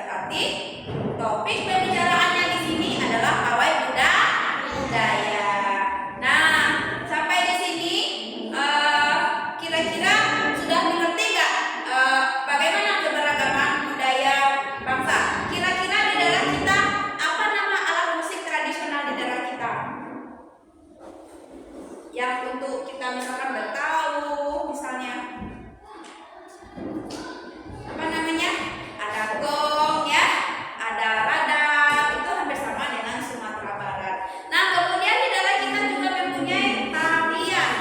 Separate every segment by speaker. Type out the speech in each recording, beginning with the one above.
Speaker 1: Berarti topik pembicaraannya di sini adalah pawai budaya. Nah, sampai di sini kira-kira sudah mengerti nggak bagaimana keberagaman budaya bangsa? Kira-kira di daerah kita apa nama alat musik tradisional di daerah kita? Yang untuk kita misalkan bertahu, misalnya apa namanya? Ada gong ya, ada radap, itu hampir sama dengan Sumatera Barat. Nah, kemudian di daerah kita juga mempunyai tarian,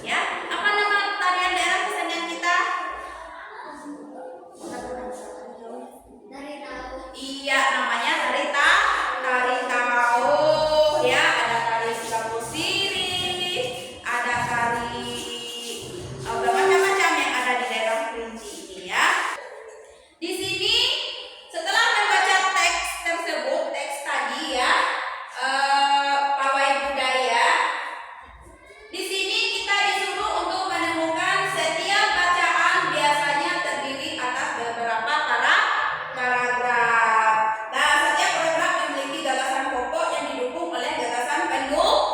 Speaker 1: ya. Apa nama tarian daerah kesenian kita? Iya, namanya tari tauh, ya. Ada tari Sikapu Sirih, ada tari macam-macam yang ada di daerah Kerinci ini ya. Di sini setelah membaca teks tersebut, teks tadi ya, pawai budaya. Di sini kita disuruh untuk menemukan setiap bacaan biasanya terdiri atas beberapa paragraf. Nah, setiap paragraf memiliki gagasan pokok yang didukung oleh gagasan pendukung.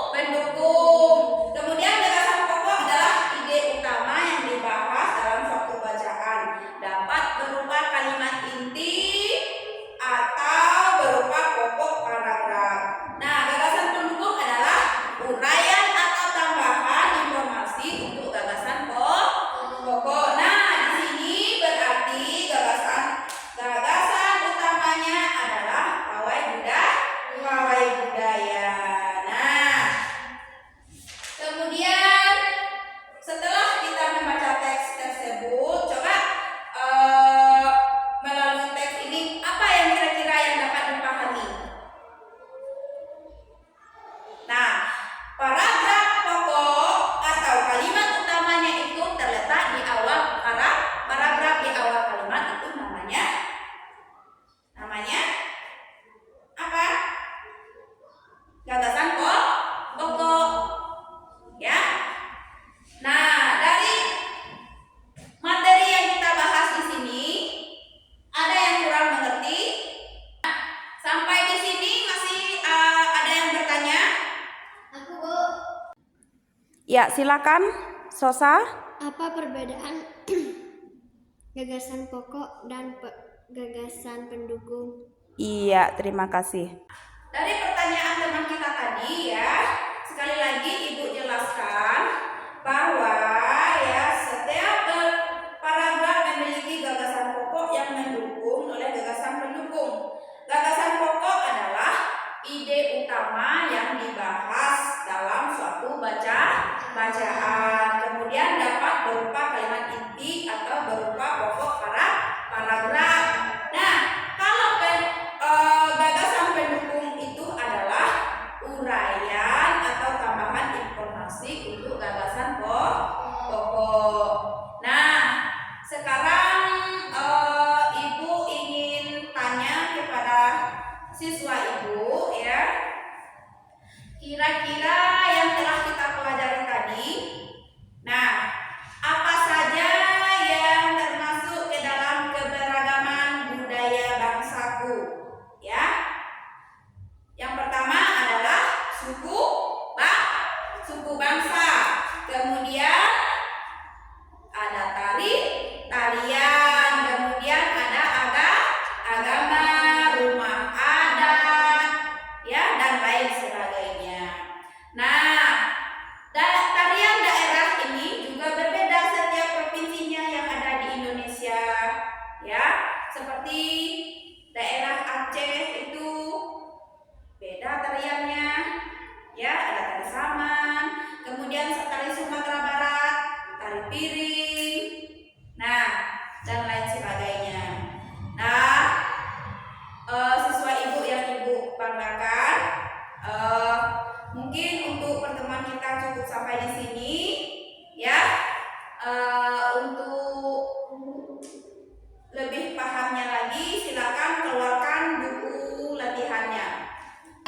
Speaker 1: Kemudian gagasan pokok adalah ide utama yang dibahas dalam suatu bacaan. Dapat berupa kalimat inti atau berupa pokok paragraf. Nah, gagasan pendukung adalah uraian atau tambahan informasi untuk gagasan pokok. Nah, di sini berarti gagasan utamanya adalah pawai budaya. Nah, kemudian setelah kita membaca teks tersebut, coba melalui teks ini apa yang kira-kira yang dapat dipahami? Nah, paragraf pokok atau kalimat utamanya itu terletak di awal paragraf, di awal kalimat itu namanya apa? Gagasan pokok, ya. Nah, dari materi yang kita bahas di sini, ada yang kurang mengerti? Sampai di sini masih ada yang bertanya?
Speaker 2: Aku, Bu.
Speaker 1: Ya, silakan, Sosa.
Speaker 2: Apa perbedaan gagasan pokok dan gagasan pendukung?
Speaker 1: Iya, terima kasih. Dari pertanyaan teman kita tadi ya, sekali lagi Ibu jelaskan bahwa ya setiap paragraf memiliki gagasan pokok yang mendukung oleh gagasan pendukung. Gagasan pokok adalah ide utama yang dibahas dalam suatu bacaan. Kemudian dapat berupa kalimat inti atau berupa pokok paragraf. Nah, kalau gagasan pendukung itu adalah uraian atau tambahan informasi untuk gagasan pokok. Nah, sekarang Ibu ingin tanya kepada siswa Ibu ya, kira-kira yang telah kita pelajari tadi, nah apa saja yang termasuk ke dalam keberagaman budaya bangsaku ya? Yang pertama adalah suku bangsa, kemudian ada tarian, kemudian ada agama, rumah adat, ya, dan lain sebagainya. Nah, tarian daerah ini juga berbeda setiap provinsinya yang ada di Indonesia, ya. Seperti daerah Aceh itu beda tariannya, ya, ada tari saman, kemudian tari Sumatera Barat, tari piring, nah, dan lain sebagainya. Nah, siswa Ibu yang Ibu banggakan, mungkin untuk pertemuan kita cukup sampai di sini, ya. Untuk lebih pahamnya lagi, silakan keluarkan buku latihannya.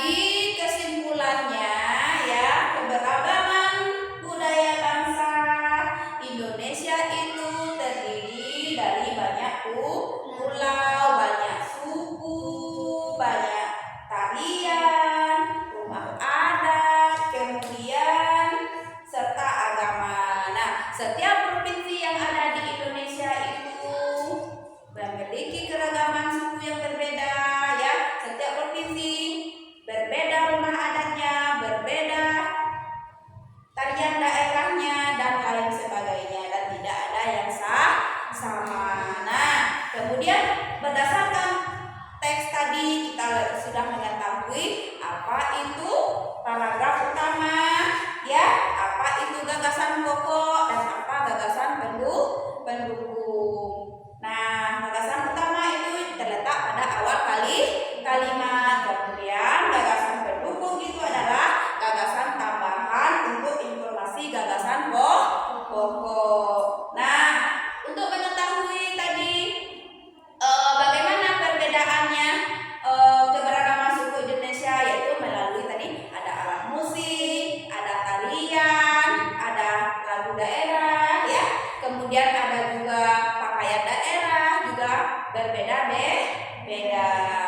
Speaker 1: Di kesimpulannya ya, keberagaman budaya bangsa Indonesia itu terdiri dari banyak pulau, banyak suku, kemudian berdasarkan teks tadi kita sudah mengetahui apa itu paragraf utama, ya, apa itu gagasan pokok dan apa gagasan pendukung. Nah, gagasan utama itu terletak pada awal kalimat. Kemudian gagasan pendukung itu adalah gagasan tambahan untuk informasi gagasan pokok. Nah, untuk mengetahui tadi bagaimana perbedaannya keberagaman suku Indonesia, yaitu melalui tadi ada alat musik, ada tarian, ada lagu daerah, ya. Kemudian ada juga pakaian daerah juga berbeda-beda.